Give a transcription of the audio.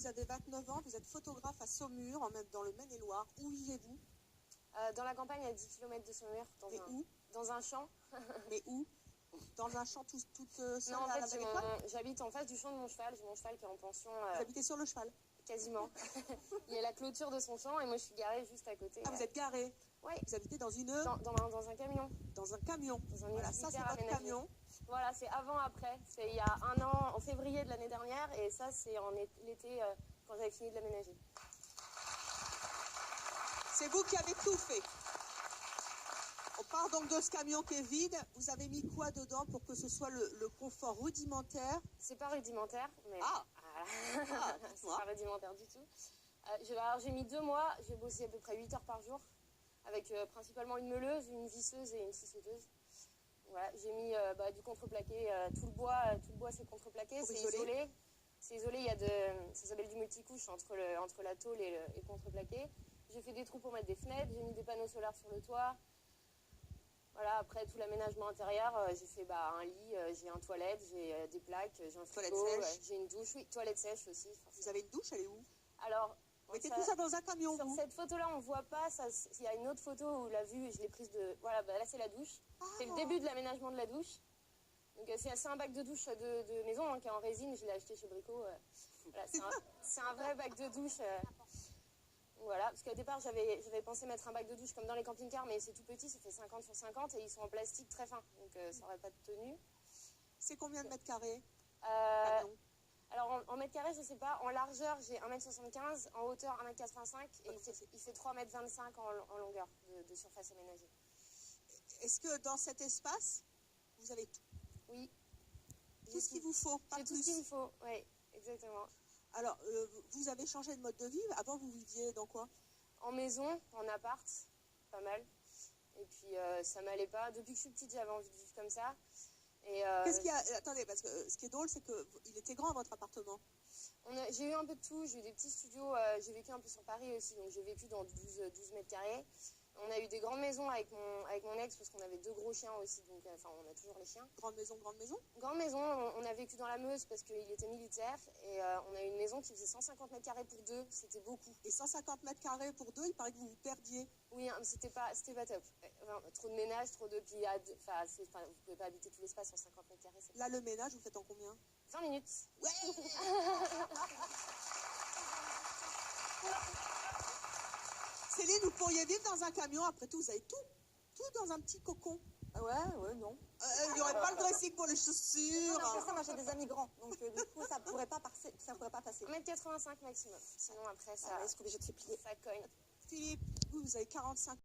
vous avez 29 ans, vous êtes photographe à Saumur, dans le Maine-et-Loire. Où vivez-vous? Dans la campagne, à 10 km de Saumur. Où? Dans un champ. Mais où? Dans un champ toute seule? Non, en à la fait, j'habite en face du champ de mon cheval. J'ai mon cheval qui est en pension. Vous habitez sur le cheval? Quasiment. Il y a la clôture de son champ et moi je suis garée juste à côté. Ah, vous êtes garée? Oui. Vous habitez dans une... Dans un camion. Dans un camion. Dans un voilà, ça c'est votre camion. Voilà, c'est avant-après. C'est il y a un an, en février de l'année dernière, et ça c'est en l'été quand j'avais fini de l'aménager. C'est vous qui avez tout fait. On part donc de ce camion qui est vide. Vous avez mis quoi dedans pour que ce soit le confort rudimentaire? C'est pas rudimentaire, mais... c'est pas rudimentaire du tout. J'ai mis 2 mois, j'ai bossé à peu près 8 heures par jour, avec principalement une meuleuse, une visseuse et une scie sauteuse. Voilà, j'ai mis du contreplaqué, tout le bois c'est contreplaqué, c'est isolé. C'est isolé, il y a ça s'appelle du multicouche entre la tôle et le contreplaqué. J'ai fait des trous pour mettre des fenêtres, j'ai mis des panneaux solaires sur le toit. Voilà, après tout l'aménagement intérieur, j'ai fait un lit, j'ai un toilette, j'ai des plaques, j'ai un frigo, j'ai une douche, oui, toilette sèche aussi. Vous avez une douche, elle est où? Alors, vous mettez tout ça dans un camion, sur cette photo-là, on ne voit pas, il y a une autre photo où la vue, je l'ai prise de... Voilà, là c'est la douche. C'est le début de l'aménagement de la douche. Donc c'est un bac de douche de maison qui est en résine, je l'ai acheté chez Brico. Voilà, c'est un vrai bac de douche. Voilà, parce qu'au départ, j'avais pensé mettre un bac de douche comme dans les camping-cars, mais c'est tout petit, ça fait 50 sur 50 et ils sont en plastique très fin, donc ça n'aurait pas de tenue. C'est combien de mètres carrés? Alors en mètres carrés, je ne sais pas. En largeur, j'ai 1,75 m, en hauteur 1,85 m et il fait 3,25 m en longueur de surface aménagée. Est-ce que dans cet espace, vous avez tout? Oui. Tout ce qu'il vous faut, pas plus? Tout ce qu'il me faut, oui, exactement. Alors, vous avez changé de mode de vie. Avant, vous viviez dans quoi? En maison, en appart, pas mal. Et puis, ça m'allait pas. Depuis que je suis petite, j'avais envie de vivre comme ça. Qu'est-ce qu'il y a? Attendez, parce que ce qui est drôle, c'est qu'il était grand, votre appartement. J'ai eu un peu de tout. J'ai eu des petits studios. J'ai vécu un peu sur Paris aussi. Donc, j'ai vécu dans 12 mètres carrés. On a eu des grandes maisons avec mon ex parce qu'on avait 2 gros chiens aussi. Donc, on a toujours les chiens. Grande maison, grande maison? Grande maison. On a vécu dans la Meuse parce qu'il était militaire. Et on a eu une maison qui faisait 150 mètres carrés pour 2. C'était beaucoup. Et 150 mètres carrés pour 2, il paraît que vous vous perdiez. Oui, hein, c'était pas top. Enfin, trop de ménage, trop de... Puis, vous pouvez pas habiter tout l'espace en 50 mètres carrés. Là, le ménage, vous faites en combien? 20 minutes. Ouais. Céline, vous pourriez vivre dans un camion, après tout, vous avez tout dans un petit cocon. Ouais, non. Il n'y aurait pas le dressing pour les chaussures. Non, c'est ça, moi j'ai des amis grands, donc du coup ça pourrait pas passer. 1,85 m maximum. Sinon après ça... Est-ce qu'on est obligé de se plier? Ça cogne. Philippe, vous avez 45